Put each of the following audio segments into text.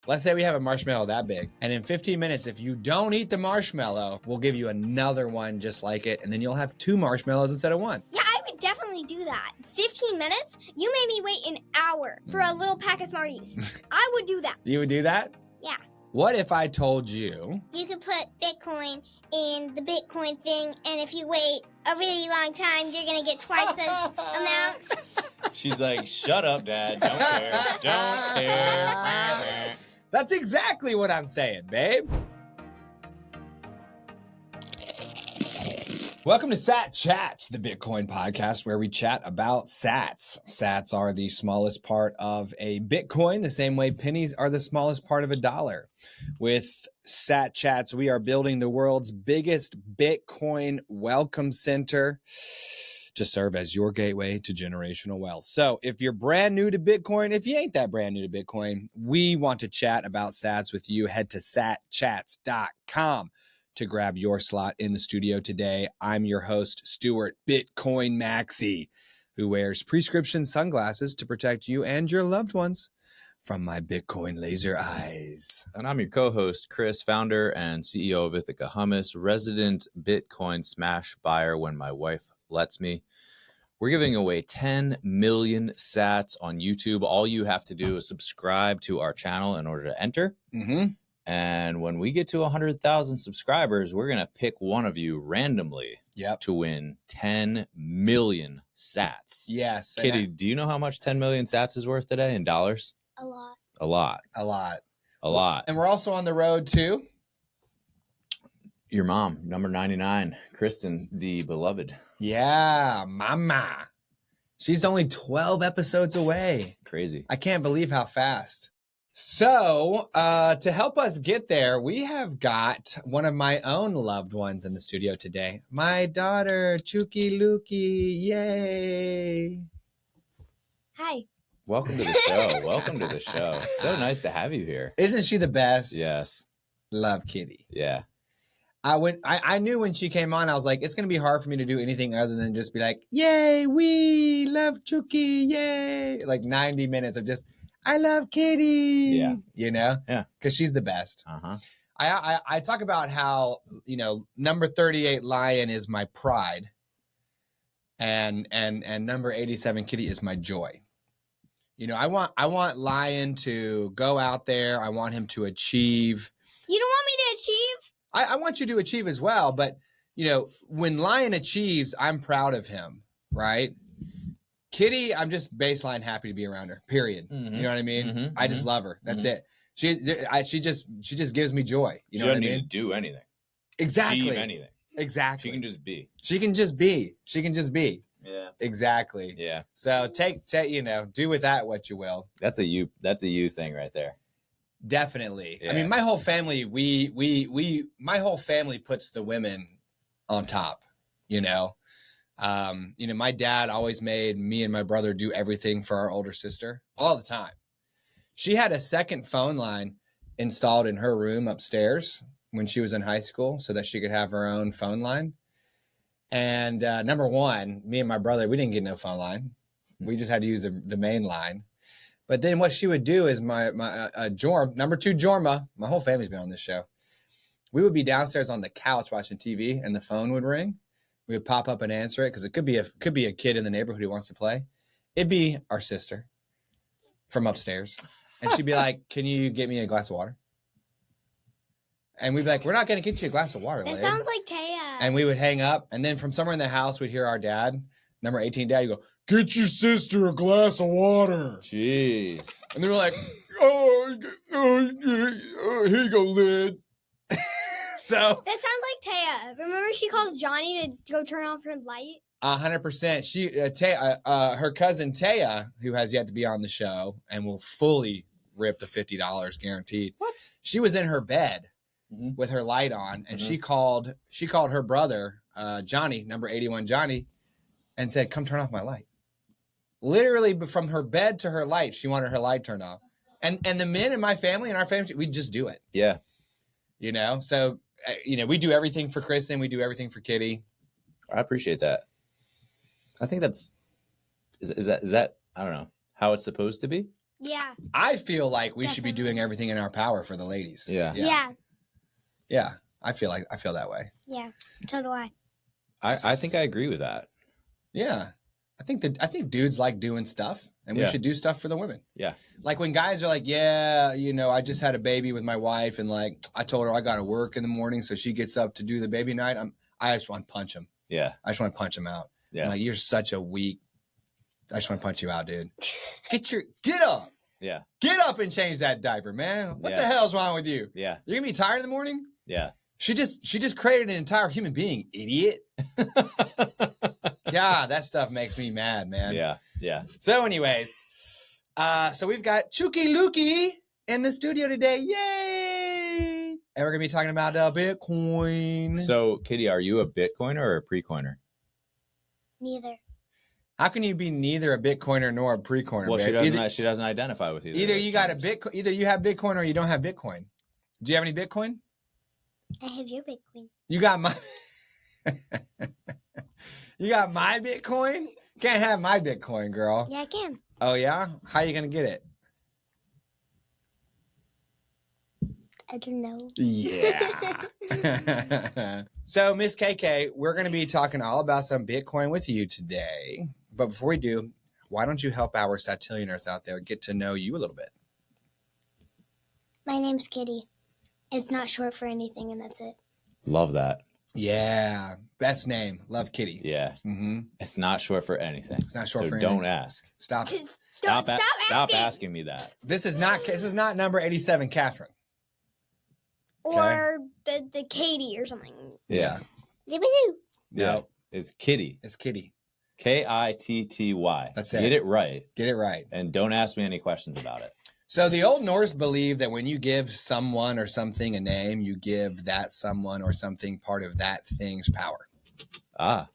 Let's say we have a marshmallow that big, and in 15 minutes, if you don't eat the marshmallow, we'll give you another one just like it, and then you'll have 2 marshmallows instead of 1. Yeah, I would definitely do that. 15 minutes? You made me wait an hour for a little pack of Smarties. I would do that. You would do that? Yeah. What if I told you? You could put Bitcoin in the Bitcoin thing, and if you wait a really long time, you're going to get twice the amount. She's like, shut up, Dad. Don't care. Don't care. That's exactly what I'm saying, babe. Welcome to Sat Chats, the Bitcoin podcast where we chat about sats. Sats are the smallest part of a Bitcoin, the same way pennies are the smallest part of a dollar. With Sat Chats, we are building the world's biggest Bitcoin welcome center to serve as your gateway to generational wealth. So if you're brand new to Bitcoin, if you ain't that brand new to Bitcoin, we want to chat about sats with you. Head to satchats.com to grab your slot in the studio today. I'm your host, Stewart Bitcoin Maxi, who wears prescription sunglasses to protect you and your loved ones from my Bitcoin laser eyes. And I'm your co-host, Chris, founder and CEO of Ithaca Hummus, resident Bitcoin smash buyer when my wife lets me. We're giving away 10 million sats on YouTube. All you have to do is subscribe to our channel in order to enter. And when we get to 100,000 subscribers, we're going to pick one of you randomly to win 10 million sats. Yes. Kitty, do you know how much 10 million sats is worth today in dollars? A lot. A lot. A lot. A lot. And we're also on the road to your mom, number 99, Kristen, the beloved. Yeah, mama. She's only 12 episodes away. Crazy. I can't believe how fast. So to help us get there, we have got one of my own loved ones in the studio today. My daughter, Chuki Luki. Yay. Hi. Welcome to the show. Welcome to the show. So nice to have you here. Isn't she the best? Yes. Love Kitty. Yeah. I knew when she came on, I was like, it's going to be hard for me to do anything other than just be like, yay, we love Chuki, yay. Like 90 minutes of just, I love Kitty. Yeah. You know? Yeah. Because she's the best. Uh-huh. I talk about how, you know, number 38 Lion is my pride. And number 87 Kitty is my joy. You know, I want Lion to go out there. I want him to achieve. You don't want me to achieve? I want you to achieve as well, but you know, when Lion achieves, I'm proud of him, right? Kitty, I'm just baseline happy to be around her. Period. Mm-hmm. You know what I mean? Mm-hmm. I just love her. That's it. She just gives me joy. You know what I mean? She doesn't need to do anything. Exactly. Achieve anything. Exactly. She can just be. She can just be. She can just be. Yeah. Exactly. Yeah. So take you know, do with that what you will. That's a you thing right there. Definitely. Yeah. I mean, my whole family, my whole family puts the women on top, you know. My dad always made me and my brother do everything for our older sister all the time. She had a second phone line installed in her room upstairs when she was in high school so that she could have her own phone line. And number one, me and my brother, we didn't get no phone line. We just had to use the main line. But then what she would do is my number 2 Jorma, my whole family's been on this show. We would be downstairs on the couch watching TV and the phone would ring. We would pop up and answer it because it could be a kid in the neighborhood who wants to play. It'd be our sister from upstairs. And she'd be like, can you get me a glass of water? And we'd be like, we're not going to get you a glass of water, That Lid. sounds like Taya. And we would hang up. And then from somewhere in the house, we'd hear our dad, number 18 dad, you go, get your sister a glass of water. Jeez. And they were like, here you go, Lid. So That sounds like Taya. Remember she calls Johnny to go turn off her light? 100%. She, her cousin Taya, who has yet to be on the show and will fully rip the $50 guaranteed. What? She was in her bed with her light on, and she called her brother, Johnny, number 81 Johnny, and said, come turn off my light. Literally from her bed to her light, she wanted her light turned off. And the men in my family and our family, we just do it. Yeah. You know, so, we do everything for Kristen. We do everything for Kitty. I appreciate that. I think that's, is that, I don't know, how it's supposed to be? Yeah. I feel like we should be doing everything in our power for the ladies. Yeah. Yeah. I feel that way. Yeah. So do I. I think I agree with that. Yeah. I think dudes like doing stuff, and we should do stuff for the women. Yeah. Like when guys are like, yeah, I just had a baby with my wife, and like I told her I got to work in the morning, so she gets up to do the baby night. I just want to punch him. Yeah. I just want to punch him out. Yeah. I'm like, you're such a weak. I just want to punch you out, dude. Get up. Yeah. Get up and change that diaper, man. What the hell's wrong with you? Yeah. You're gonna be tired in the morning? Yeah. She just created an entire human being, idiot. Yeah, that stuff makes me mad, man. Yeah. Yeah. So anyways, so we've got Chucky Lukey in the studio today. Yay! And we're gonna be talking about Bitcoin. So, Kitty, are you a Bitcoiner or a pre-coiner? Neither. How can you be neither a Bitcoiner nor a pre-coiner? Well, babe? she doesn't identify with either. Either you got either you have Bitcoin or you don't have Bitcoin. Do you have any Bitcoin? I have your Bitcoin. You got my You got my Bitcoin? Can't have my Bitcoin, girl. Yeah, I can. Oh yeah? How are you gonna get it? I don't know. Yeah. So, Miss KK, we're gonna be talking all about some Bitcoin with you today. But before we do, why don't you help our Satillionaires out there get to know you a little bit? My name's Kitty. It's not short for anything, and that's it. Love that. Yeah. Best name. Love Kitty. Yeah. Mm-hmm. It's not short for anything. It's not short so for anything. don't ask. Stop. Stop asking me that. This is not number 87, Catherine. Or the Katie or something. Yeah. Zippity-doo. Yeah. It's Kitty. It's Kitty. Kitty. That's it. Get it right. Get it right. And don't ask me any questions about it. So the Old Norse believed that when you give someone or something a name, you give that someone or something part of that thing's power. Ah.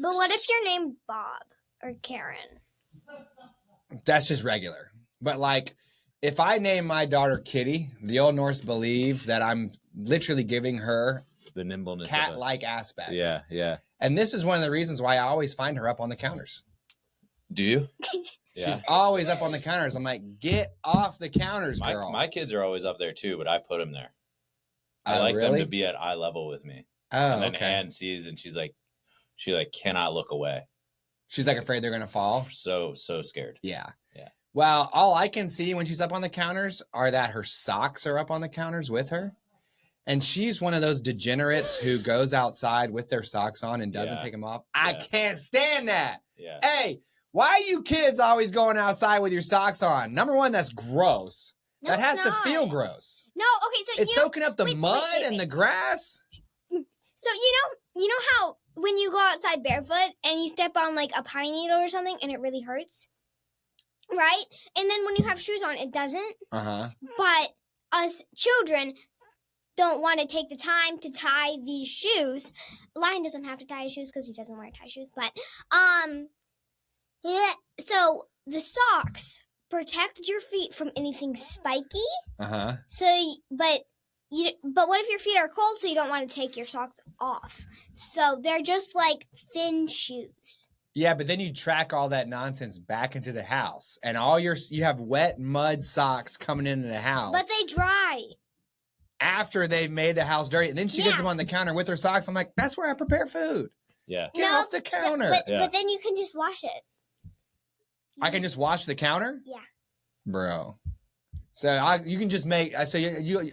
But what if you're named Bob or Karen? That's just regular. But like, if I name my daughter Kitty, the Old Norse believe that I'm literally giving her The nimbleness cat-like aspects. Yeah, yeah. And this is one of the reasons why I always find her up on the counters. Do you? Yeah. She's always up on the counters. I'm like, get off the counters, girl. My kids are always up there too, but I put them there. I Oh, like really? them to be at eye level with me. Oh, And then okay. Ann sees and she cannot look away. She's like afraid they're going to fall. So scared. Yeah. Yeah. Well, all I can see when she's up on the counters are that her socks are up on the counters with her. And she's one of those degenerates who goes outside with their socks on and doesn't Yeah. take them off. I Yeah. can't stand that. Yeah. Hey, why are you kids always going outside with your socks on? Number one, that's gross. No, that has it's to not. feel gross. No, okay, so It's soaking up the mud and the grass. So you know how when you go outside barefoot and you step on like a pine needle or something and it really hurts? Right? And then when you have shoes on, it doesn't. Uh-huh. But us children don't want to take the time to tie these shoes. Lion doesn't have to tie his shoes because he doesn't wear tie shoes. But yeah, so the socks protect your feet from anything spiky. Uh-huh. But what if your feet are cold, so you don't want to take your socks off? So they're just like thin shoes. Yeah, but then you track all that nonsense back into the house, and you have wet mud socks coming into the house. But they dry. After they've made the house dirty, and then she gets them on the counter with her socks. I'm like, that's where I prepare food. Yeah. Get off the counter. But then you can just wash it. I can just wash the counter? Yeah. Bro. So you can just make. So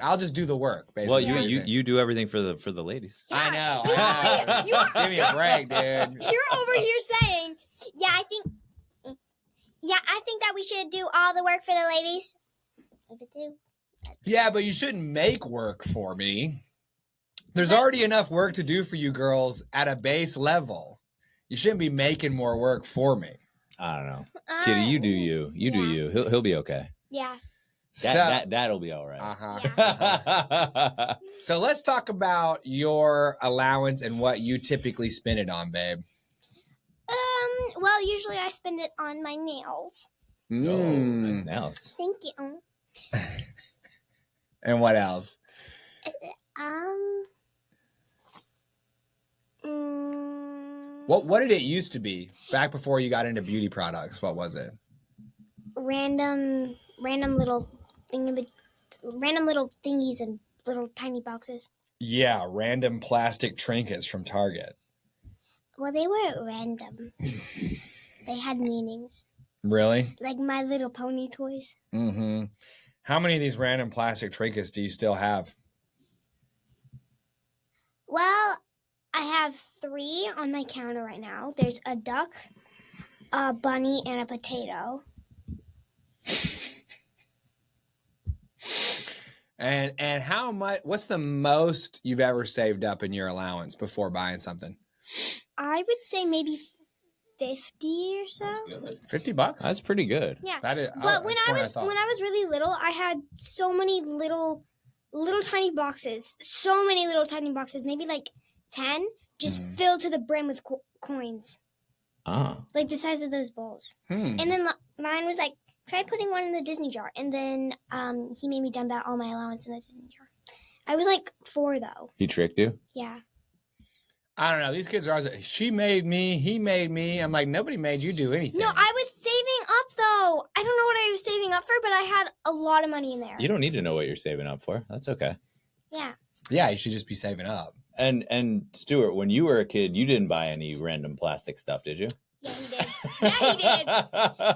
I'll just do the work. Basically. Well, you do everything for the ladies. Yeah, I know. Give me a break, dude. You're over here saying, I think that we should do all the work for the ladies. If it do. Yeah, but you shouldn't make work for me. There's already enough work to do for you girls at a base level. You shouldn't be making more work for me. I don't know. Kitty, you do you. You do you. He'll be okay. Yeah. That'll be all right. Uh-huh. So let's talk about your allowance and what you typically spend it on, babe. Well, usually I spend it on my nails. Oh, nice nails. Thank you. And what else? Mm, What did it used to be back before you got into beauty products? What was it? random little thingies and little tiny boxes. Yeah, random plastic trinkets from Target. Well, they weren't random. They had meanings. Really? Like My Little Pony toys. Mm-hmm. How many of these random plastic trinkets do you still have? Well, I have 3 on my counter right now. There's a duck, a bunny, and a potato. And how much? What's the most you've ever saved up in your allowance before buying something? I would say maybe 50 or so. $50. That's pretty good. Yeah. That is. But when I was really little, I had so many little tiny boxes. So many little tiny boxes, maybe like 10, just filled to the brim with coins. Ah. Like the size of those bowls. And then mine was like, try putting one in the Disney jar. And then he made me dump out all my allowance in the Disney jar. I was like 4 though. He tricked you? Yeah. I don't know. These kids are always like, she made me, he made me. I'm like, nobody made you do anything. No, I was saving up though. I don't know what I was saving up for, but I had a lot of money in there. You don't need to know what you're saving up for. That's okay. Yeah. Yeah, you should just be saving up. And Stewart, when you were a kid, you didn't buy any random plastic stuff, did you? Yeah, he did. Yeah, he did.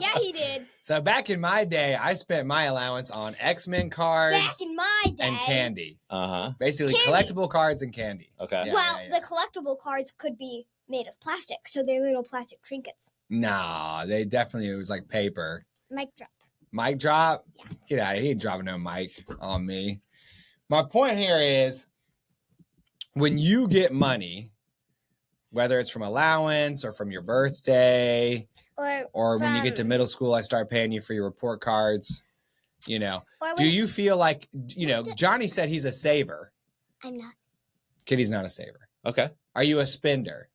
Yeah, he did. So back in my day, I spent my allowance on X-Men cards Back in my day. and candy. Uh-huh. Basically, Candy. collectible cards and candy. Okay. Yeah, Well, yeah. the collectible cards could be made of plastic, so they're little plastic trinkets. Nah, it was like paper. Mic drop. Mic drop? Yeah. Get out of here. He ain't dropping no mic on me. My point here is when you get money, whether it's from allowance or from your birthday, or when you get to middle school, I start paying you for your report cards, do you feel like, Johnny said he's a saver. I'm not. Kitty's not a saver. Okay. Are you a spender?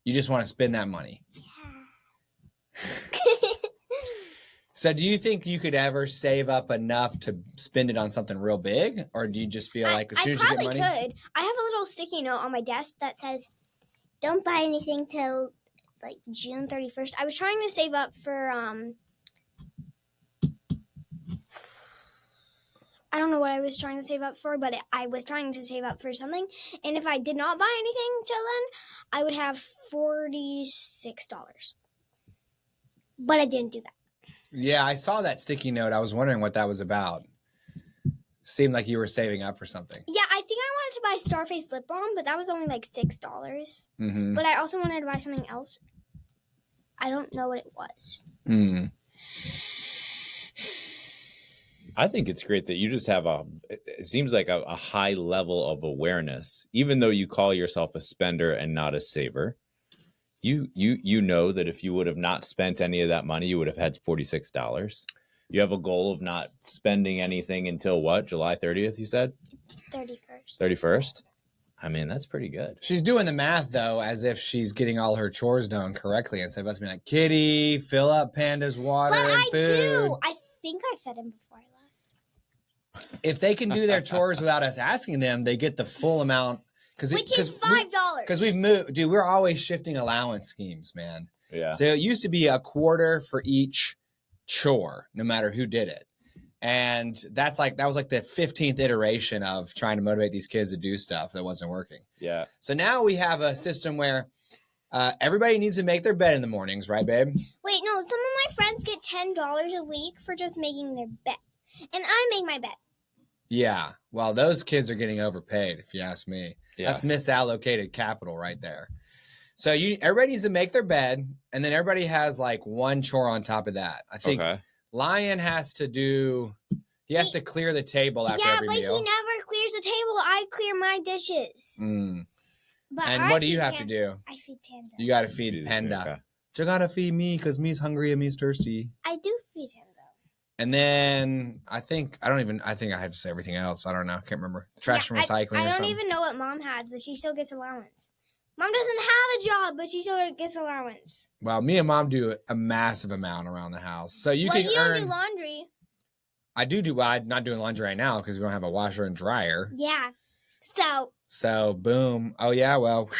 You just want to spend that money. Yeah. So do you think you could ever save up enough to spend it on something real big? Or do you just feel like as soon as you get money? I probably could. I have a little sticky note on my desk that says, don't buy anything till like June 31st. I was trying to save up for, I don't know what I was trying to save up for, but I was trying to save up for something. And if I did not buy anything till then, I would have $46. But I didn't do that. Yeah, I saw that sticky note. I was wondering what that was about. Seemed like you were saving up for something. Yeah, I think I wanted to buy Starface lip balm, but that was only like $6. Mm-hmm. But I also wanted to buy something else. I don't know what it was. Mm. I think it's great that you just have it seems like a high level of awareness, even though you call yourself a spender and not a saver. You know that if you would have not spent any of that money, you would have had $46. You have a goal of not spending anything until what? July 30th, you said? 31st. 31st? I mean, that's pretty good. She's doing the math, though, as if she's getting all her chores done correctly instead of us being like, Kitty, fill up Panda's water But and I food. do. I think I fed him before I left. If they can do their chores without us asking them, they get the full amount. Which is $5. Because we've moved. Dude, we're always shifting allowance schemes, man. Yeah. So it used to be a quarter for each chore, no matter who did it. And that was like the 15th iteration of trying to motivate these kids to do stuff that wasn't working. Yeah. So now we have a system where everybody needs to make their bed in the mornings, right, babe? Wait, no. Some of my friends get $10 a week for just making their bed. And I make my bed. Yeah. Well, those kids are getting overpaid, if you ask me. Yeah. That's misallocated capital right there. So everybody needs to make their bed, and then everybody has like one chore on top of that. I think Lion has to clear the table after every meal. Yeah, but he never clears the table. I clear my dishes. But and what do you have to do? I feed Panda. You got to feed Panda. Okay. You got to feed me because me's hungry and me's thirsty. I do feed him, though. And then I think I have to say everything else. I don't know. I can't remember. Trash and recycling I or something. don't even know what Mom has, but she still gets allowance. Mom doesn't have a job, but she still gets allowance. Well, me and Mom do a massive amount around the house. So you can earn. Don't do laundry. I do. Well, I'm not doing laundry right now because we don't have a washer and dryer. Yeah. So boom. Oh yeah. Well,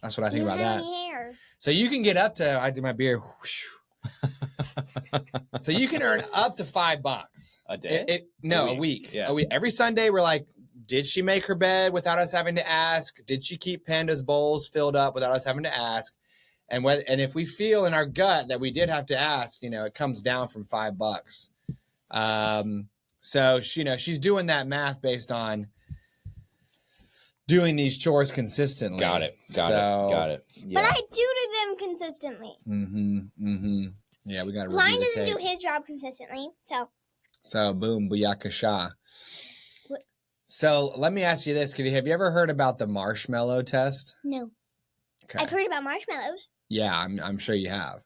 that's what I think about that. Any hair. So you can get up to. I do my beard. So you can earn up to $5 A day? No, A a week. week. Yeah. A week. Every Sunday, we're like, did she make her bed without us having to ask? Did she keep Panda's bowls filled up without us having to ask? And if we feel in our gut that we did have to ask, it comes down from $5. So she's doing that math based on doing these chores consistently. Got it. Yeah. But I do to them consistently. Yeah, we got to Lion review the doesn't tape. do his job consistently, so. So boom, booyakasha. So let me ask you this, Kitty. Have you ever heard about the marshmallow test? No. Okay. I've heard about marshmallows. Yeah, I'm sure you have.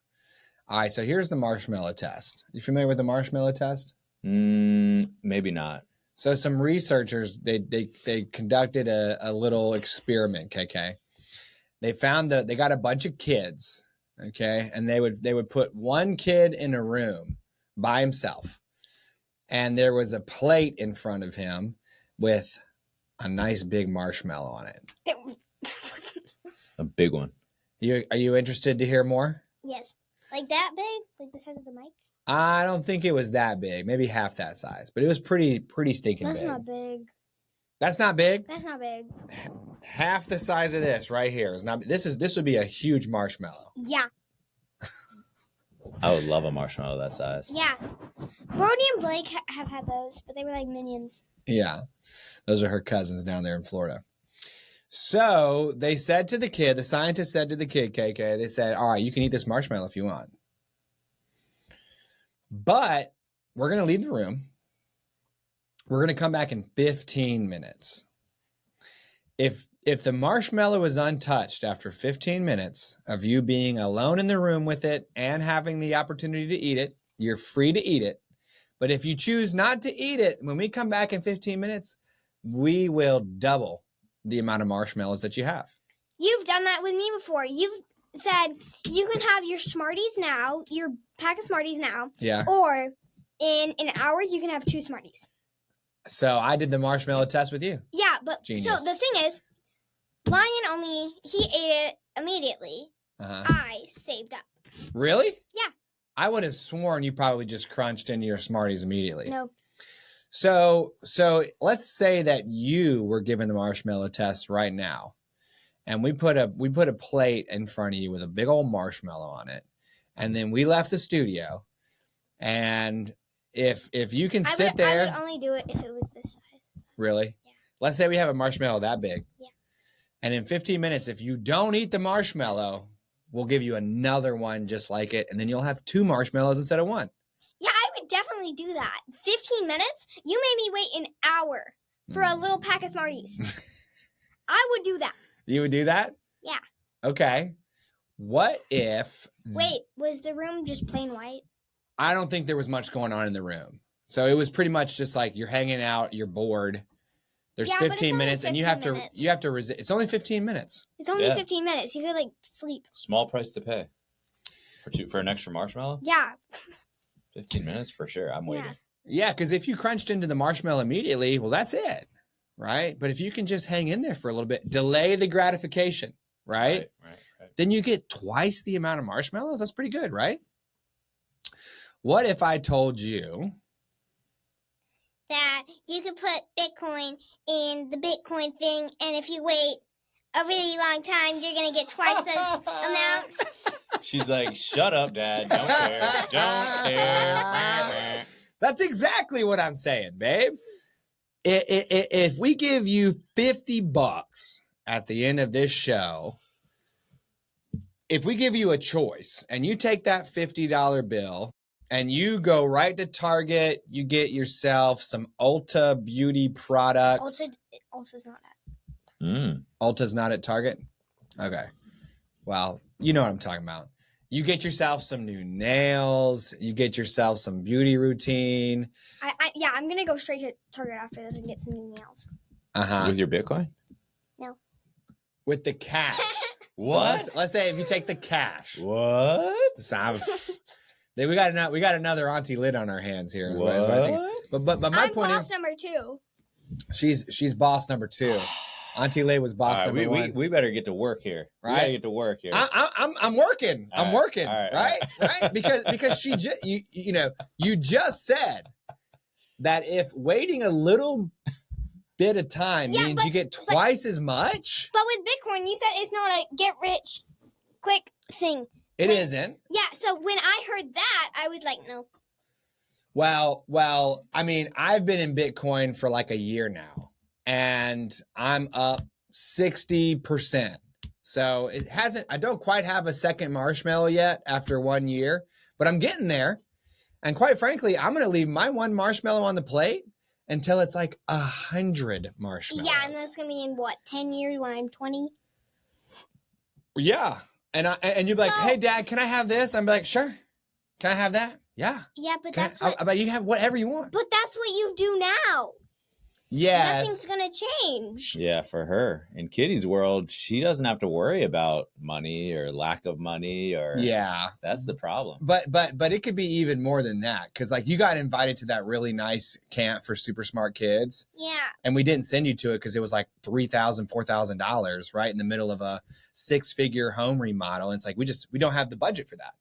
All right, so here's the marshmallow test. You familiar with the marshmallow test? Maybe not. So some researchers, they conducted a little experiment, KK. They found that they got a bunch of kids, okay, and they would put one kid in a room by himself, and there was a plate in front of him with a nice big marshmallow on it. A big one. Are you interested to hear more? Yes. Like that big? Like the size of the mic? I don't think it was that big, maybe half that size, but it was pretty stinking That's big. not big. That's not big? That's not big. Half the size of this right here is not. This would be a huge marshmallow. Yeah. I would love a marshmallow that size. Yeah. Brody and Blake have had those, but they were like minions. Yeah, those are her cousins down there in Florida. So they said to the kid, the scientist said to the kid, KK, they said, all right, you can eat this marshmallow if you want. But we're going to leave the room. We're going to come back in 15 minutes. If the marshmallow is untouched after 15 minutes of you being alone in the room with it and having the opportunity to eat it, you're free to eat it. But if you choose not to eat it, when we come back in 15 minutes, we will double the amount of marshmallows that you have. You've done that with me before. You've said you can have your Smarties now, your pack of Smarties now. Yeah. Or in an hour, you can have 2 Smarties. So I did the marshmallow test with you. Yeah, but Genius. so the thing is, Lion he ate it immediately. Uh-huh. I saved up. Really? Yeah. I would have sworn you probably just crunched into your Smarties immediately. No. So let's say that you were given the marshmallow test right now, and we put a plate in front of you with a big old marshmallow on it, and then we left the studio, and if you can sit there, I would only do it if it was this size. Really? Yeah. Let's say we have a marshmallow that big. Yeah. And in 15 minutes, if you don't eat the marshmallow, we'll give you another one just like it, and then you'll have 2 marshmallows instead of 1. Yeah, I would definitely do that. 15 minutes? You made me wait an hour for a little pack of Smarties. I would do that. You would do that? Yeah. Okay. What if... Wait, was the room just plain white? I don't think there was much going on in the room. So it was pretty much just like you're hanging out, you're bored. There's Yeah, but it's 15 only minutes, and you 15 have to resist. It's only 15 minutes. It's only Yeah. 15 minutes. You could like sleep. Small price to pay. For an extra marshmallow? Yeah. 15 minutes for sure. I'm waiting. Yeah, because if you crunched into the marshmallow immediately, well, that's it, right? But if you can just hang in there for a little bit, delay the gratification, right? Right. Then you get twice the amount of marshmallows. That's pretty good, right? What if I told you That you could put Bitcoin in the Bitcoin thing, and if you wait a really long time, you're going to get twice the amount. She's like, shut up, Dad. Don't care. Don't care. That's exactly what I'm saying, babe. If we give you $50 at the end of this show, if we give you a choice and you take that $50 bill and you go right to Target, you get yourself some Ulta beauty products. Ulta's not at. Ulta's not at Target? Okay. Well, you know what I'm talking about. You get yourself some new nails. You get yourself some beauty routine. I'm going to go straight to Target after this and get some new nails. Uh-huh. With your Bitcoin? No. With the cash. What? So let's say if you take the cash. What? Then we got another Auntie Lid on our hands here. Is what I think. But my I'm point boss is, number 2. she's boss number 2. Auntie Lay was boss number one. We better get to work here. Right? We gotta get to work here. I'm working. All I'm right, working. all right, Right? all Right? Because she just you just said that if waiting a little bit of time means you get twice as much. But with Bitcoin, you said it's not a get rich quick thing. It isn't. Yeah, so when I heard that, I was like, no. Well, I mean, I've been in Bitcoin for like a year now, and I'm up 60%. So I don't quite have a second marshmallow yet after 1 year, but I'm getting there. And quite frankly, I'm going to leave my one marshmallow on the plate until it's like 100 marshmallows. Yeah, and that's going to be in 10 years when I'm 20? Yeah. And you'd be like, hey, Dad, can I have this? I'm like, sure. Can I have that? Yeah. Yeah, but you have whatever you want. But that's what you do now. Yes. Nothing's going to change. Yeah, for her. In Kitty's world, she doesn't have to worry about money or lack of money or that's the problem. But it could be even more than that, because like you got invited to that really nice camp for super smart kids. Yeah. And we didn't send you to it because it was like $3,000, $4,000 right in the middle of a 6-figure home remodel. And it's like we don't have the budget for that.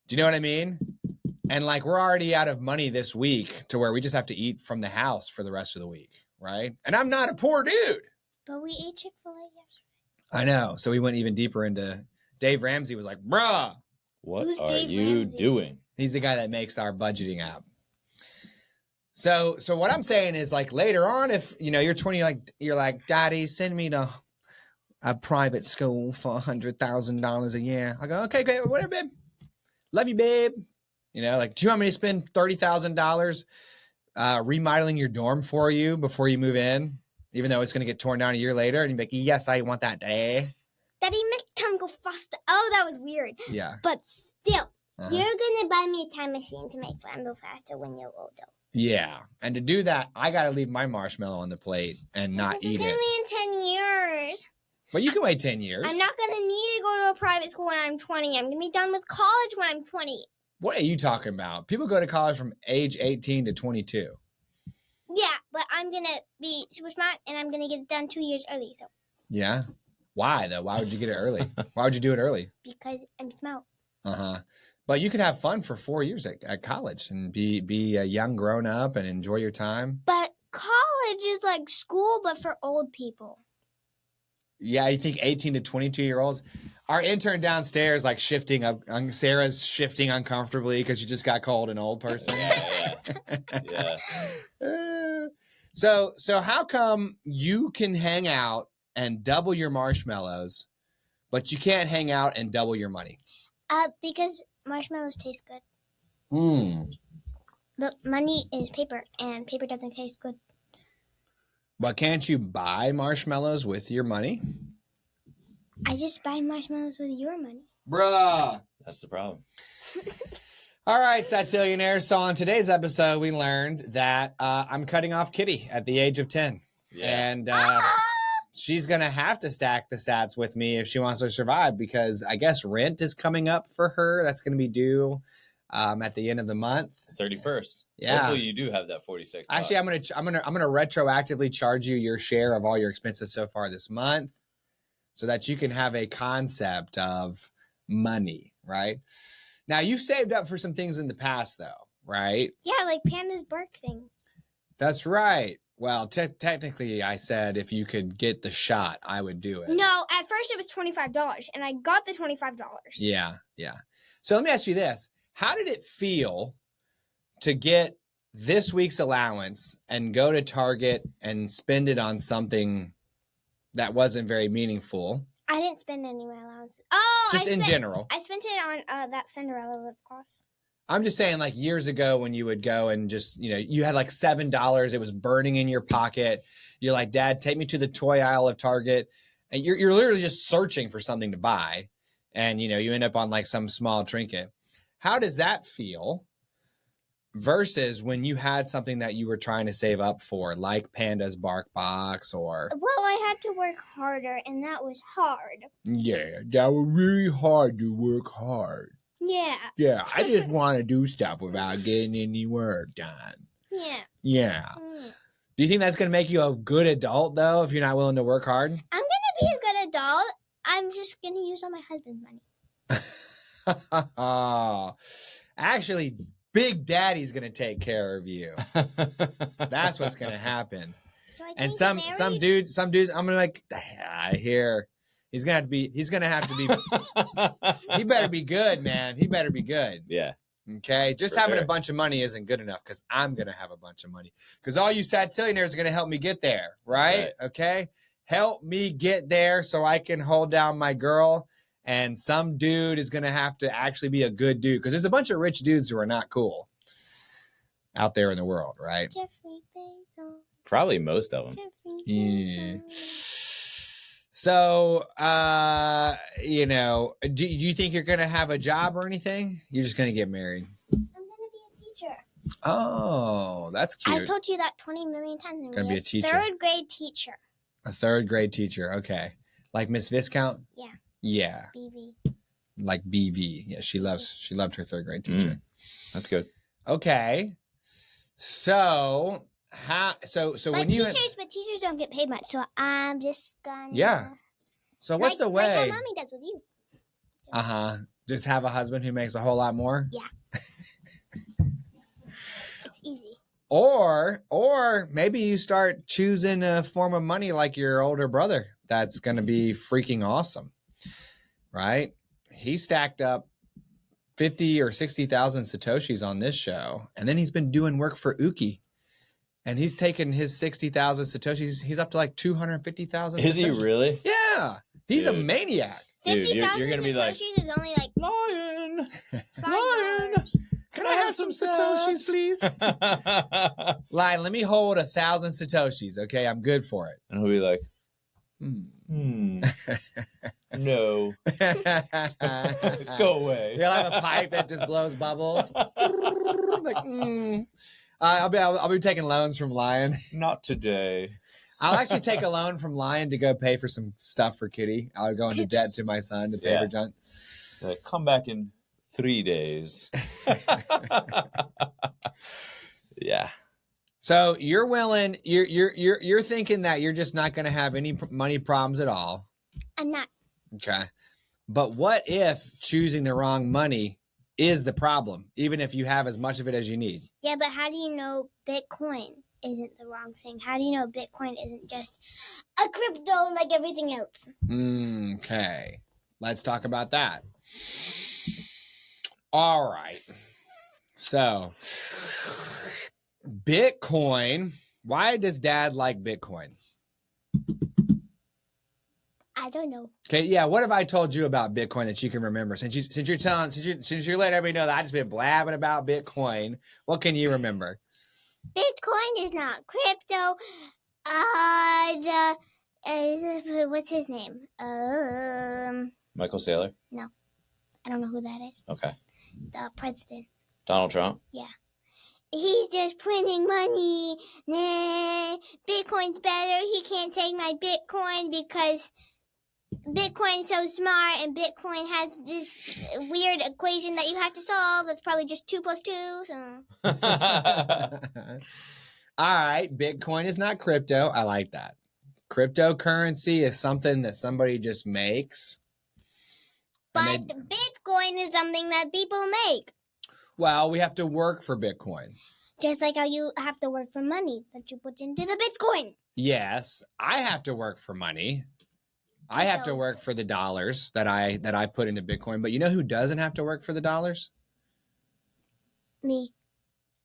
Do you know what I mean? And like we're already out of money this week to where we just have to eat from the house for the rest of the week, right? And I'm not a poor dude. But we ate Chick-fil-A yesterday. I know. So we went even deeper into Dave Ramsey was like, bruh. What Who's are Dave you Ramsey? doing? He's the guy that makes our budgeting app. So what I'm saying is like later on, if you're 20, you're like, Daddy, send me to a private school for $100,000 a year. I go, okay, whatever, babe. Love you, babe. Do you want me to spend $30,000 remodeling your dorm for you before you move in, even though it's going to get torn down a year later? And you'd be like, yes, I want that day. Daddy, make time go faster. Oh, that was weird. Yeah. But still, you're going to buy me a time machine to make time go faster when you're older. Yeah. And to do that, I got to leave my marshmallow on the plate and not eat It's it. going to be in 10 years. But you can wait 10 years. I'm not going to need to go to a private school when I'm 20. I'm going to be done with college when I'm 20. What are you talking about? People go to college from age 18 to 22. Yeah, but I'm going to be super smart, and I'm going to get it done 2 years early. So Yeah? Why, though? Why would you get it early? Why would you do it early? because I'm smart. Uh-huh. But you could have fun for 4 years at college and be a young grown-up and enjoy your time. But college is like school, but for old people. Yeah, you think 18 to 22-year-olds? Our intern downstairs, like shifting up. Sarah's shifting uncomfortably because you just got called an old person. Yeah. So how come you can hang out and double your marshmallows, but you can't hang out and double your money? Because marshmallows taste good. Hmm. But money is paper, and paper doesn't taste good. But can't you buy marshmallows with your money? I just buy marshmallows with your money. Bruh. That's the problem. All right, Satillionaires. So on today's episode, we learned that I'm cutting off Kitty at the age of 10. Yeah. And she's going to have to stack the sats with me if she wants to survive, because I guess rent is coming up for her. That's going to be due at the end of the month. 31st. Yeah. Hopefully you do have that 46. Actually, I'm gonna retroactively charge you your share of all your expenses so far this month, so that you can have a concept of money, right? Now, you've saved up for some things in the past, though, right? Yeah, like Panda's bark thing. That's right. Well, technically, I said if you could get the shot, I would do it. No, at first it was $25, and I got the $25. Yeah. So let me ask you this. How did it feel to get this week's allowance and go to Target and spend it on something that wasn't very meaningful? I didn't spend any of my allowances. Oh, In general. I spent it on that Cinderella lip gloss. I'm just saying, like years ago when you would go and just, you had like $7. It was burning in your pocket. You're like, Dad, take me to the toy aisle of Target. And you're literally just searching for something to buy. And, you end up on like some small trinket. How does that feel versus when you had something that you were trying to save up for, like Panda's Bark Box or... Well, I had to work harder, and that was hard. Yeah, that was really hard to work hard. Yeah. Yeah, I just want to do stuff without getting any work done. Yeah. Yeah. Mm. Do you think that's going to make you a good adult, though, if you're not willing to work hard? I'm going to be a good adult. I'm just going to use all my husband's money. Actually, Big Daddy's going to take care of you. That's what's going to happen. So I And can't some get dudes, I'm gonna like, I hear he's gonna have to be he better be good, man. He better be good. Yeah. Okay. Just For having sure. a bunch of money isn't good enough because I'm gonna have a bunch of money. Because all you Satillionaires are gonna help me get there, right? Okay. Help me get there so I can hold down my girl. And some dude is gonna have to actually be a good dude. Because there's a bunch of rich dudes who are not cool out there in the world, right? Jeffrey Bezos. Probably most of them. Jeffrey Yeah. Bezos. So, you know, do you think you're going to have a job or anything? You're just going to get married. I'm going to be a teacher. Oh, that's cute. I've told you that 20 million times. I'm Gonna be a teacher. Third grade teacher. A third grade teacher. Okay. Like Miss Viscount? Yeah. Yeah. BV. Like BV. Yeah, she loved her third grade teacher. That's good. Okay. So, But when you teachers don't get paid much, so I'm just gonna. Yeah. So what's the Like way? how mommy does with you. Just have a husband who makes a whole lot more? Yeah. It's easy. Or maybe you start choosing a form of money like your older brother. That's going to be freaking awesome, right? He stacked up 50 or 60,000 Satoshis on this show, and then he's been doing work for Uki, and he's taken his 60,000 Satoshis. He's up to like 250,000. Is he really? Yeah, he's a Dude. maniac. Dude, 50,000 you're gonna be like, Satoshis is only like Lion. $5. Can I have some Satoshis, please? Lion, let me hold 1,000 Satoshis. Okay, I'm good for it. And he'll be like, no, go away. He'll have a pipe that just blows bubbles. Like, I'll be taking loans from Lion. Not today. I'll actually take a loan from Lion to go pay for some stuff for Kitty. I'll go into debt to my son to pay for junk. Come back in 3 days. Yeah. So you're willing. You're thinking that you're just not going to have any money problems at all. I'm not. Okay. But what if choosing the wrong money is the problem, even if you have as much of it as you need? Yeah, but how do you know Bitcoin isn't the wrong thing? How do you know Bitcoin isn't just a crypto like everything else? Okay. Let's talk about that. All right. So, Bitcoin. Why does Dad like Bitcoin? I don't know. Okay, yeah. What have I told you about Bitcoin that you can remember? Since you're letting everybody know that I've just been blabbing about Bitcoin, what can you remember? Bitcoin is not crypto. What's his name? Michael Saylor? I don't know who that is. Okay. The president. Donald Trump? Yeah. He's just printing money. Nah, Bitcoin's better. He can't take my Bitcoin because Bitcoin's so smart and Bitcoin has this weird equation that you have to solve. That's probably just 2 + 2. So. All right. Bitcoin is not crypto. I like that. Cryptocurrency is something that somebody just makes. But Bitcoin is something that people make. Well, we have to work for Bitcoin. Just like how you have to work for money that you put into the Bitcoin. Yes, I have to work for money. I have to work for the dollars that I put into Bitcoin. But you know who doesn't have to work for the dollars? Me.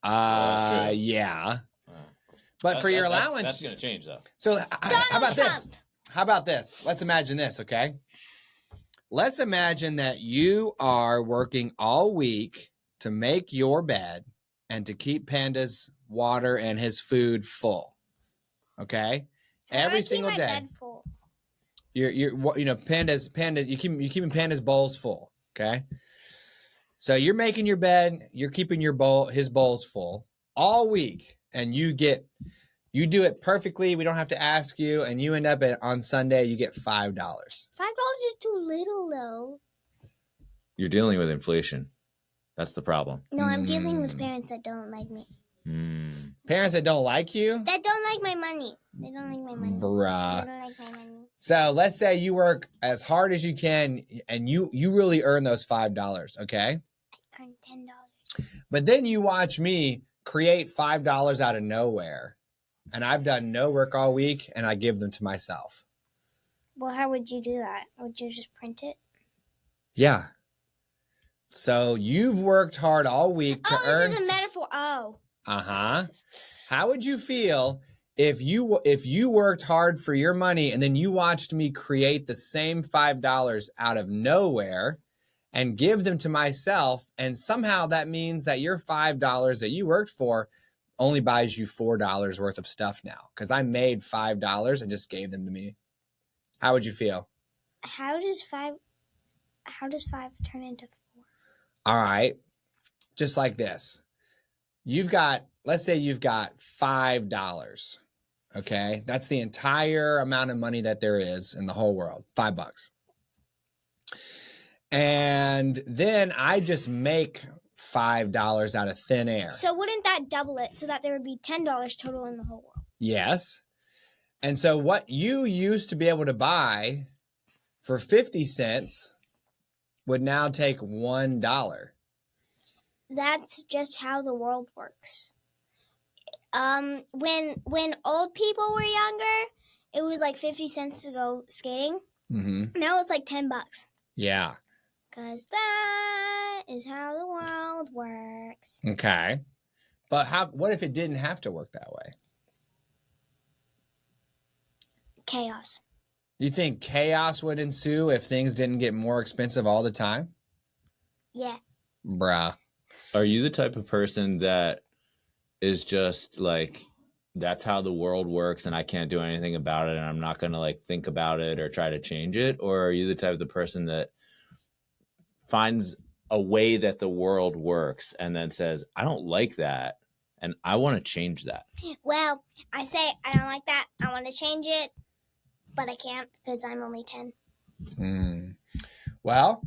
that's true. Yeah. But for your allowance, that's going to change, though. So how about this? Trump. How about this? Let's imagine this, okay? Let's imagine that you are working all week to make your bed and to keep Panda's water and his food full. Okay? Every single day. Bed full? Panda's you're keeping Panda's bowls full, okay? So you're making your bed, you're keeping his bowls full all week, and you do it perfectly. We don't have to ask you, and you end up on Sunday, you get $5. $5 is too little, though. You're dealing with inflation. That's the problem. No, I'm dealing with parents that don't like me. Parents that don't like you? That don't like my money. They don't like my money. Bruh. They don't like my money. So let's say you work as hard as you can and you really earn those $5, okay? I earned $10. But then you watch me create $5 out of nowhere. And I've done no work all week and I give them to myself. Well, how would you do that? Would you just print it? Yeah. So you've worked hard all week to earn. This is a metaphor. Oh. Uh-huh. How would you feel if you worked hard for your money and then you watched me create the same $5 out of nowhere and give them to myself, and somehow that means that your $5 that you worked for only buys you $4 worth of stuff now because I made $5 and just gave them to me? How would you feel? How does five turn into 4? All right. Just like this. Let's say you've got $5. Okay. That's the entire amount of money that there is in the whole world. $5. And then I just make $5 out of thin air. So wouldn't that double it so that there would be $10 total in the whole world? Yes. And so what you used to be able to buy for 50 cents would now take $1. That's just how the world works. When old people were younger, it was like 50 cents to go skating. Mm-hmm. Now it's like $10. Yeah. Because that is how the world works. Okay. But what if it didn't have to work that way? Chaos. You think chaos would ensue if things didn't get more expensive all the time? Yeah. Bruh. Are you the type of person that is just like, that's how the world works and I can't do anything about it and I'm not going to like think about it or try to change it? Or are you the type of the person that finds a way that the world works and then says, I don't like that and I want to change that? Well, I say I don't like that. I want to change it, but I can't because I'm only 10. Well,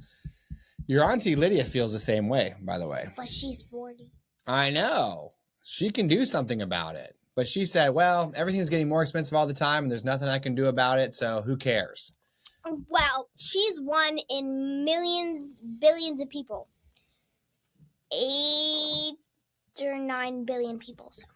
your Auntie Lydia feels the same way, by the way. But she's 40. I know. She can do something about it. But she said, well, everything's getting more expensive all the time and there's nothing I can do about it, so who cares? Well, she's one in millions, billions of people. 8 or 9 billion people. So.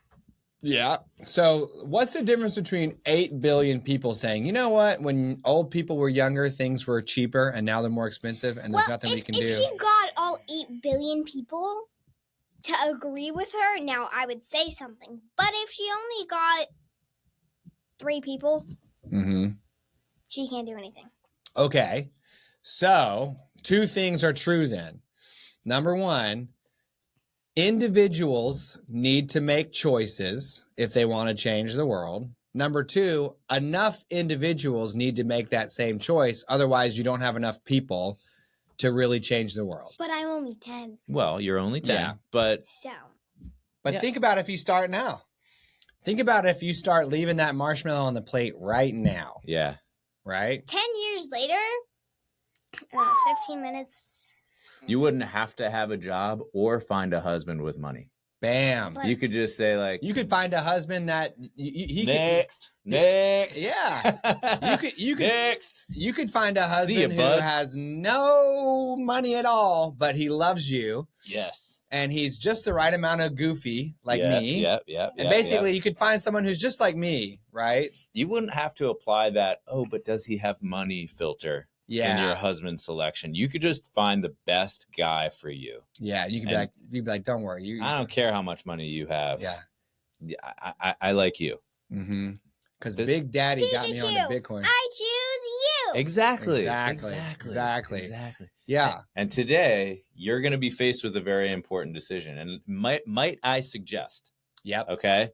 Yeah. So what's the difference between 8 billion people saying, you know what, when old people were younger, things were cheaper and now they're more expensive and there's nothing we can do? If she got all 8 billion people to agree with her, now I would say something. But if she only got 3 people, she can't do anything. Okay. So 2 things are true then. Number 1, individuals need to make choices if they want to change the world. Number 2, enough individuals need to make that same choice. Otherwise, you don't have enough people to really change the world. But I'm only 10. Well, you're only 10, Yeah. but Think about if you start now. Think about if you start leaving that marshmallow on the plate right now. yeah. Right? 10 years later, 15 minutes. You wouldn't have to have a job or find a husband with money. Bam. But- You could just say like, You could find a husband that he next. Yeah. You could find a husband who bud. has no money at all, but he loves you. Yes. And he's just the right amount of goofy, like me. Yeah. And basically, you could find someone who's just like me, right? You wouldn't have to apply that, oh, but does he have money filter in your Yeah. husband's selection. You could just find the best guy for you. Yeah. You could And- be like, don't worry. I don't care how much money you have. Yeah. I like you. Because Big Daddy got me on Pikachu, the Bitcoin. I choose you. Exactly. Yeah. And today you're going to be faced with a very important decision. And might I suggest, Yep. okay,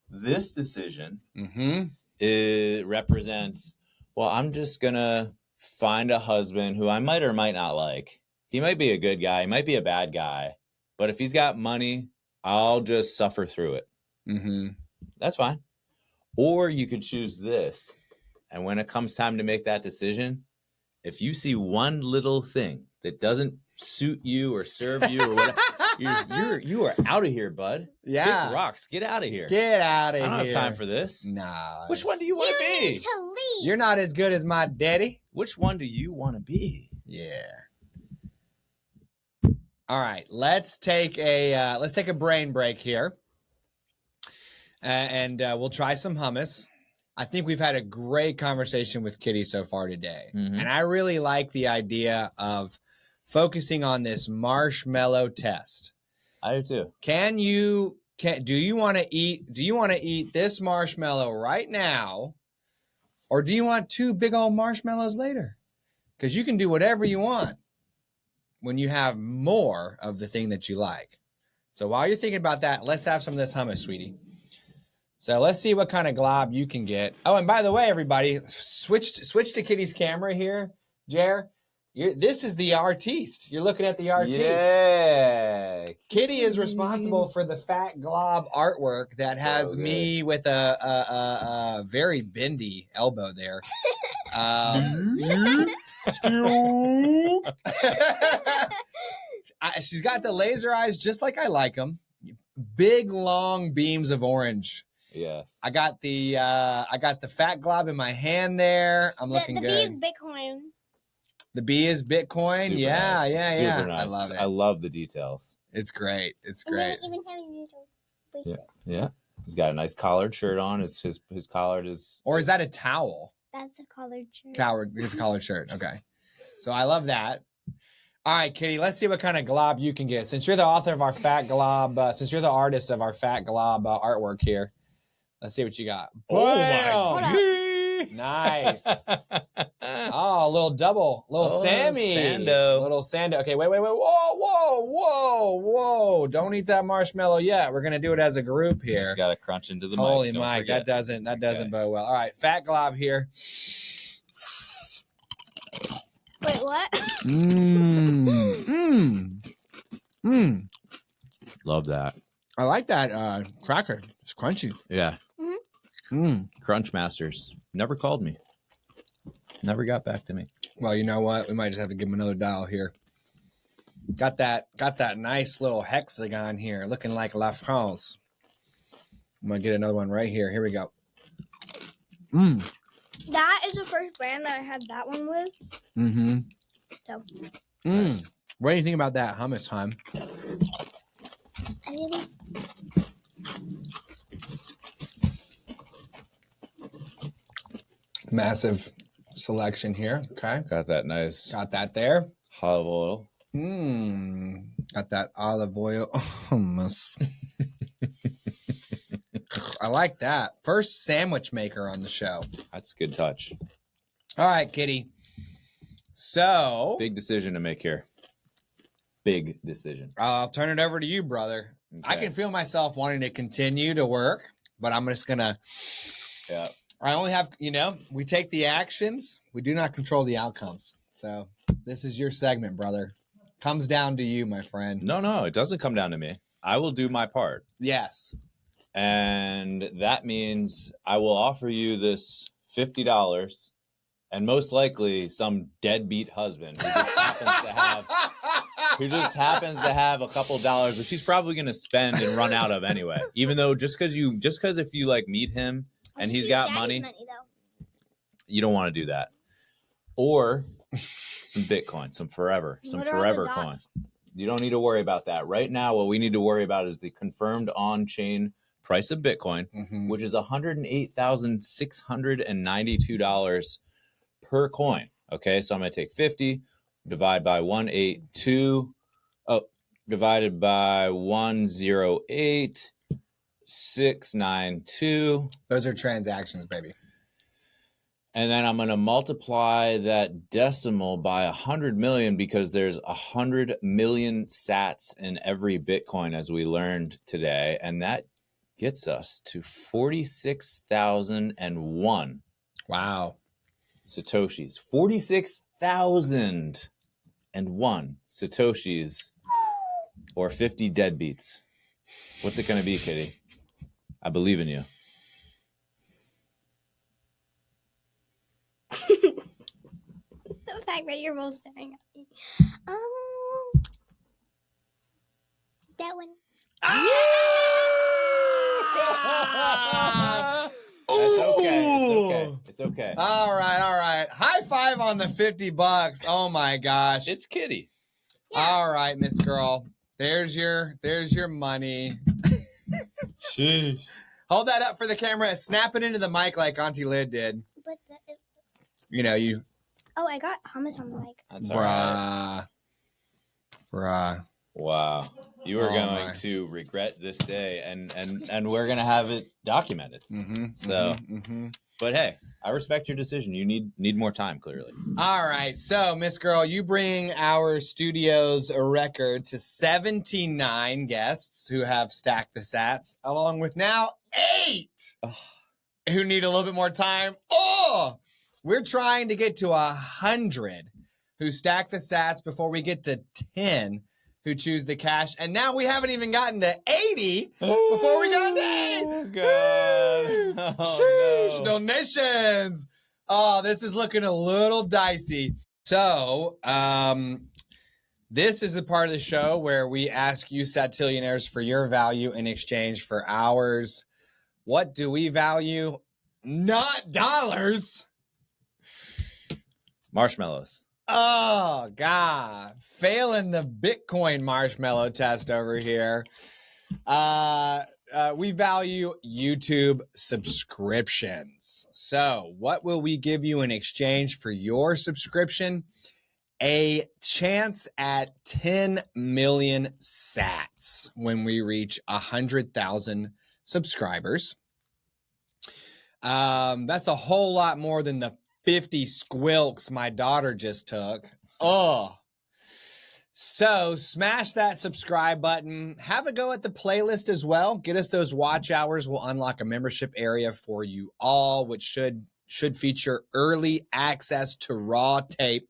this decision Mm-hmm. it represents, well, I'm just going to find a husband who I might or might not like. He might be a good guy. He might be a bad guy. But if he's got money, I'll just suffer through it. Mm-hmm. That's fine. Or you could choose this. And when it comes time to make that decision, if you see one little thing that doesn't suit you or serve you or whatever, You are out of here, bud. Yeah. Kick rocks. Get out of here. Get out of I here. don't have time for this. Nah. Which one do you want to You need be? to leave. You're not as good as my daddy. Which one do you want to be? Yeah. All right. Let's take a brain break here. And we'll try some hummus. I think we've had a great conversation with Kitty so far today. Mhm. And I really like the idea of focusing on this marshmallow test. I do too. Do you want to eat this marshmallow right now? Or do you want 2 big old marshmallows later? Because you can do whatever you want when you have more of the thing that you like. So while you're thinking about that, let's have some of this hummus, sweetie. So let's see what kind of glob you can get. Oh, and by the way, everybody, switch to Kitty's camera here, Jer. This is the artiste. You're looking at the artiste. Yeah. Kitty is responsible for the fat glob artwork that has me with a very bendy elbow there. She's got the laser eyes just like I like them. Big, long beams of orange. Yes. I got the fat glob in my hand there. I'm looking the good. bee is Bitcoin. The bee is Bitcoin. Super Yeah, nice. yeah. Super nice. I love it. I love the details. It's great. It's And then great. we even have a little bracelet. Yeah. He's got a nice collared shirt on. His collared is. Or is that a towel? That's a collared shirt. It's a collared shirt. Okay. So I love that. All right, Kitty, let's see what kind of glob you can get. Since you're the author of our fat glob, since you're the artist of our fat glob artwork here, let's see what you got. Oh, Bam! my. Nice. Oh, a little double. Little Sammy. Sando. Little Sando. Okay, wait. Whoa. Don't eat that marshmallow yet. We're going to do it as a group You here. just got to crunch into the Holy mic. Don't Mike, forget. that doesn't bode well. All right, fat glob here. Wait, what? Love that. I like that cracker. It's crunchy. Yeah. Crunch Masters never called me. Never got back to me. Well, you know what? We might just have to give him another dial here. Got that nice little hexagon here, looking like La France. I'm gonna get another one right here. Here we go. That is the first brand that I had that one with. Mm-hmm. So, Nice. What do you think about that hummus time? I didn't. Massive selection here. Okay. Got that nice Got that there. olive oil. Got that olive oil hummus. I like that. First sandwich maker on the show. That's a good touch. All right, Kitty. So Big decision to make here. Big decision. I'll turn it over to you, brother. I Okay. can feel myself wanting to continue to work, but I'm just gonna. Yeah. I only have, we take the actions. We do not control the outcomes. So this is your segment, brother. Comes down to you, my friend. No, it doesn't come down to me. I will do my part. Yes. And that means I will offer you this $50 and most likely some deadbeat husband who just happens to have a couple dollars, which he's probably going to spend and run out of anyway. Even though just because if you like meet him and he's got money, you don't want to do that. Or some Bitcoin, some forever coin. You don't need to worry about that. Right now, what we need to worry about is the confirmed on-chain price of Bitcoin, which is $108,692 per coin. Okay, so I'm going to take 50, divide by 182, divided by 108,692. Those are transactions, baby. And then I'm going to multiply that decimal by 100 million because there's 100 million sats in every Bitcoin, as we learned today. And that gets us to 46,001. Wow. Satoshis. 46,001 Satoshis, or 50 deadbeats. What's it going to be, Kitty? I believe in you. The fact that you're both staring at me. that one. It's okay. It's okay. All right. High five on the $50. Oh my gosh. It's Kitty. Yeah. All right, Miss Girl. There's your money. Sheesh. Hold that up for the camera. Snap it into the mic like Auntie Lid did. But oh, I got hummus on the mic. That's all right. Bruh. Wow. You are going to regret this day, and we're going to have it documented. But hey, I respect your decision. You need more time, clearly. All right. So, Miss Girl, you bring our studios a record to 79 guests who have stacked the sats, along with now 8 who need a little bit more time. We're trying to get to 100 who stack the sats before we get to 10 who choose the cash. And now we haven't even gotten to 80 before we got to 8. Oh, God. Sheesh, donations. Oh, this is looking a little dicey. So, this is the part of the show where we ask you Satillionaires for your value in exchange for ours. What do we value? Not dollars. Marshmallows. Oh, God. Failing the Bitcoin marshmallow test over here. We value YouTube subscriptions. So what will we give you in exchange for your subscription? A chance at 10 million sats when we reach 100,000 subscribers. That's a whole lot more than the 50 squilks my daughter just took. So smash that subscribe button. Have a go at the playlist as well. Get us those watch hours. We'll unlock a membership area for you all, which should feature early access to raw tape.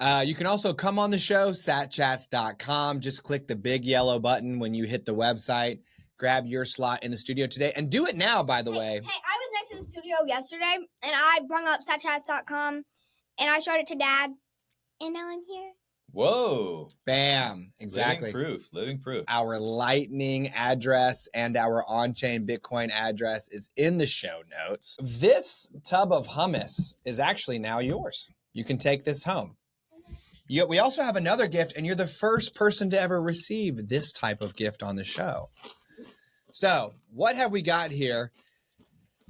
You can also come on the show, satchats.com. Just click the big yellow button when you hit the website. Grab your slot in the studio today. And do it now, by the way. Hey, I was next to the studio yesterday, and I brung up satchats.com, and I showed it to Dad, and now I'm here. Whoa. Bam. Exactly. Living proof. Our Lightning address and our on-chain Bitcoin address is in the show notes. This tub of hummus is actually now yours. You can take this home. We also have another gift, and you're the first person to ever receive this type of gift on the show. So what have we got here?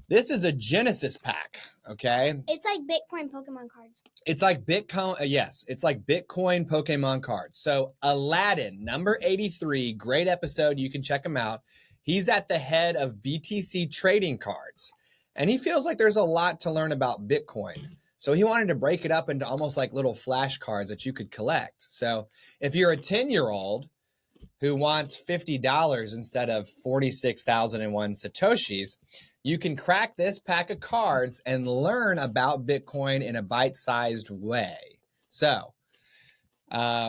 This is a Genesis pack, okay? It's like Bitcoin Pokemon cards. It's like Bitcoin, yes. It's like Bitcoin Pokemon cards. So Aladdin, number 83, great episode. You can check him out. He's at the head of BTC trading cards. And he feels like there's a lot to learn about Bitcoin. So he wanted to break it up into almost like little flashcards that you could collect. So if you're a 10-year-old who wants $50 instead of 46,001 Satoshis, you can crack this pack of cards and learn about Bitcoin in a bite-sized way. So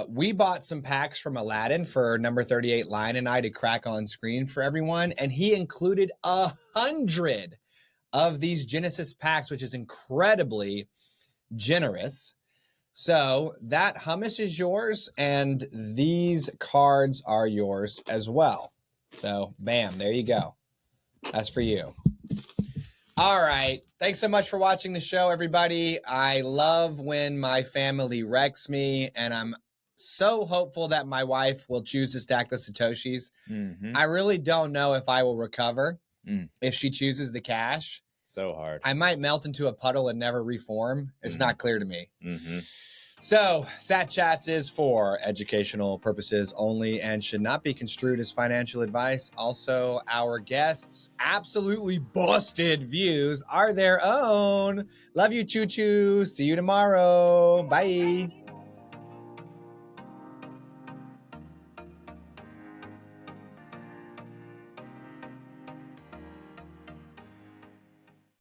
we bought some packs from Aladdin for number 38 Lion and I to crack on screen for everyone. And he included 100 of these Genesis packs, which is incredibly generous. So that hummus is yours, and these cards are yours as well. So bam, there you go. That's for you. All right. Thanks so much for watching the show, everybody. I love when my family wrecks me, and I'm so hopeful that my wife will choose to stack the Satoshis. I really don't know if I will recover if she chooses the cash. So hard. I might melt into a puddle and never reform. It's not clear to me. So, Sat Chats is for educational purposes only and should not be construed as financial advice. Also, our guests' absolutely busted views are their own. Love you, Choo Choo. See you tomorrow. Bye.